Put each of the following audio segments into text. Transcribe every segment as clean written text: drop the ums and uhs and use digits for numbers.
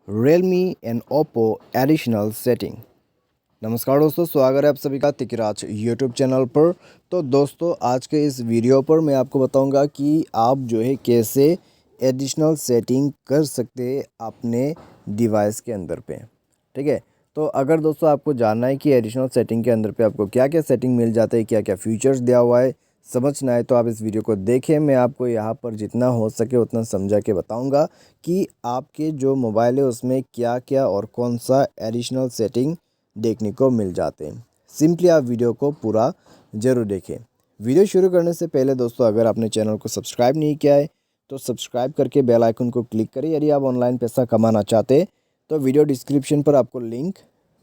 Realme and Oppo additional setting. नमस्कार दोस्तों, स्वागत है आप सभी का तिकराज यूट्यूब चैनल पर। तो दोस्तों, आज के इस वीडियो पर मैं आपको बताऊंगा कि आप जो है कैसे एडिशनल सेटिंग कर सकते हैं अपने डिवाइस के अंदर पे। ठीक है, तो अगर दोस्तों आपको जानना है कि एडिशनल सेटिंग के अंदर पे आपको क्या क्या सेटिंग मिल जाता है, क्या क्या फीचर्स दिया हुआ है, समझना है तो आप इस वीडियो को देखें। मैं आपको यहाँ पर जितना हो सके उतना समझा के बताऊंगा कि आपके जो मोबाइल है उसमें क्या क्या और कौन सा एडिशनल सेटिंग देखने को मिल जाते हैं। सिंपली आप वीडियो को पूरा ज़रूर देखें। वीडियो शुरू करने से पहले दोस्तों, अगर आपने चैनल को सब्सक्राइब नहीं किया है तो सब्सक्राइब करके बेल आइकन को क्लिक करें। यदि आप ऑनलाइन पैसा कमाना चाहते हैं तो वीडियो डिस्क्रिप्शन पर आपको लिंक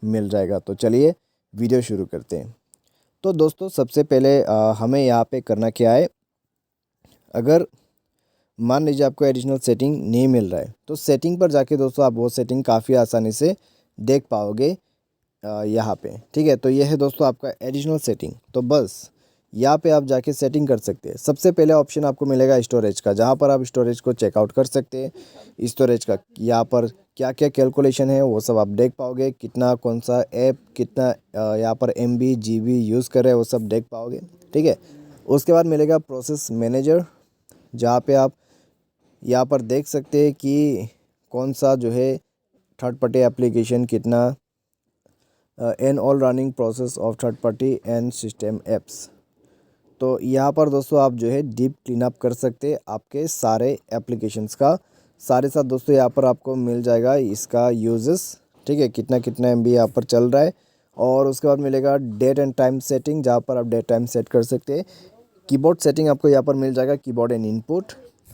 मिल जाएगा। तो चलिए वीडियो शुरू करते हैं। तो दोस्तों, सबसे पहले हमें यहाँ पे करना क्या है, अगर मान लीजिए आपको एडिशनल सेटिंग नहीं मिल रहा है तो सेटिंग पर जाके दोस्तों आप वो सेटिंग काफ़ी आसानी से देख पाओगे यहाँ पे। ठीक है, तो ये है दोस्तों आपका एडिशनल सेटिंग। तो बस यहाँ पे आप जाके सेटिंग कर सकते हैं। सबसे पहले ऑप्शन आपको मिलेगा स्टोरेज का, जहाँ पर आप स्टोरेज को चेकआउट कर सकते हैं। स्टोरेज का यहाँ पर क्या क्या कैलकुलेशन है वो सब आप देख पाओगे, कितना कौन सा ऐप कितना यहाँ पर MB GB यूज़ कर रहे हैं वो सब देख पाओगे। ठीक है, उसके बाद मिलेगा प्रोसेस मैनेजर, जहाँ पे आप यहाँ पर देख सकते हैं कि कौन सा जो है थर्ड पार्टी एप्लीकेशन कितना and all running process of third party and system apps. तो यहाँ पर दोस्तों आप जो है डीप क्लीन अप कर सकते हैं आपके सारे एप्लीकेशंस का। सारे साथ दोस्तों यहाँ पर आपको मिल जाएगा इसका यूजेस। ठीक है, कितना कितना MB यहाँ पर चल रहा है। और उसके बाद मिलेगा डेट एंड टाइम सेटिंग, जहाँ पर आप डेट टाइम सेट कर सकते हैं। कीबोर्ड सेटिंग आपको यहाँ पर मिल जाएगा, कीबोर्ड एंड इनपुट,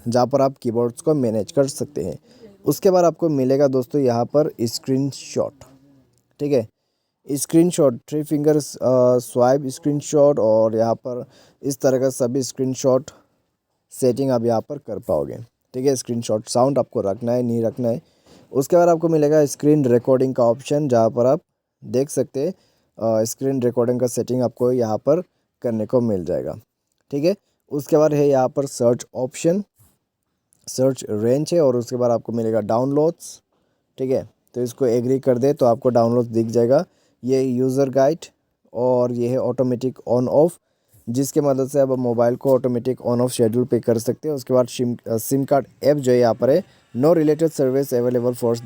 जहाँ पर आप कीबोर्ड्स को मैनेज कर सकते हैं। उसके बाद आपको मिलेगा दोस्तों यहाँ पर स्क्रीनशॉट। ठीक है, स्क्रीनशॉट 3 फिंगर्स स्वाइप स्क्रीनशॉट, और यहाँ पर इस तरह का सभी स्क्रीनशॉट सेटिंग आप यहाँ पर कर पाओगे। ठीक है, स्क्रीनशॉट साउंड आपको रखना है नहीं रखना है। उसके बाद आपको मिलेगा स्क्रीन रिकॉर्डिंग का ऑप्शन, जहाँ पर आप देख सकते हैं स्क्रीन रिकॉर्डिंग का सेटिंग आपको यहाँ पर करने को मिल जाएगा। ठीक है, उसके बाद है यहाँ पर सर्च ऑप्शन, सर्च रेंज है, और उसके बाद आपको मिलेगा डाउनलोड्स। ठीक है, तो इसको एग्री कर दे तो आपको डाउनलोड दिख जाएगा। ये यूज़र गाइड, और ये है ऑटोमेटिक ऑन ऑफ, जिसके मदद से आप मोबाइल को ऑटोमेटिक ऑन ऑफ शेड्यूल पे कर सकते हैं। उसके बाद सिम कार्ड ऐप जो है यहाँ पर है, know related service available for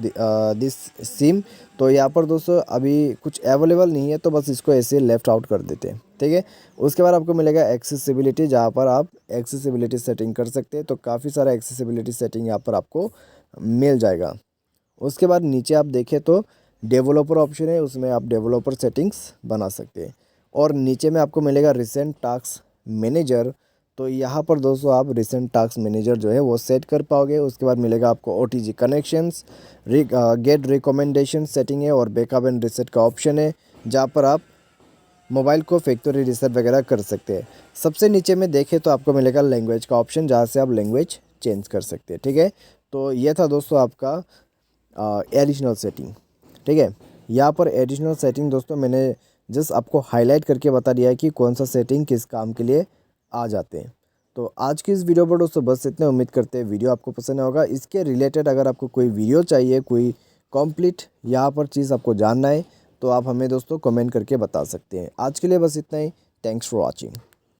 this SIM. तो यहाँ पर दोस्तों अभी कुछ अवेलेबल नहीं है, तो बस इसको ऐसे लेफ्ट आउट कर देते हैं। ठीक है, उसके बाद आपको मिलेगा एक्सेसिबिलिटी, जहाँ पर आप एक्सेसिबिलिटी सेटिंग कर सकते हैं। तो काफ़ी सारा एक्सेसिबिलिटी सेटिंग यहाँ पर आपको मिल जाएगा। उसके बाद नीचे आप देखें तो डेवलपर ऑप्शन है, उसमें आप डेवलपर सेटिंग्स बना सकते हैं। और नीचे में आपको मिलेगा रिसेंट टास्क मैनेजर। तो यहाँ पर दोस्तों आप रिसेंट टास्क मैनेजर जो है वो सेट कर पाओगे। उसके बाद मिलेगा आपको OTG connections, get recommendation setting है, और बैकअप एंड रीसेट का ऑप्शन है, जहाँ पर आप मोबाइल को फैक्ट्री रीसेट वगैरह कर सकते हैं। सबसे नीचे में देखें तो आपको मिलेगा लैंग्वेज का ऑप्शन, जहाँ से आप लैंग्वेज चेंज कर सकते हैं। ठीक है, तो ये था दोस्तों आपका एडिशनल सेटिंग। ठीक है, यहाँ पर एडिशनल सेटिंग दोस्तों मैंने जस्ट आपको हाईलाइट करके बता दिया है कि कौन सा सेटिंग किस काम के लिए आ जाते हैं। तो आज की इस वीडियो पर दोस्तों बस इतने। उम्मीद करते हैं वीडियो आपको पसंद होगा। इसके रिलेटेड अगर आपको कोई वीडियो चाहिए, कोई कंप्लीट यहाँ पर चीज़ आपको जानना है, तो आप हमें दोस्तों कमेंट करके बता सकते हैं। आज के लिए बस इतना ही। Thanks for watching.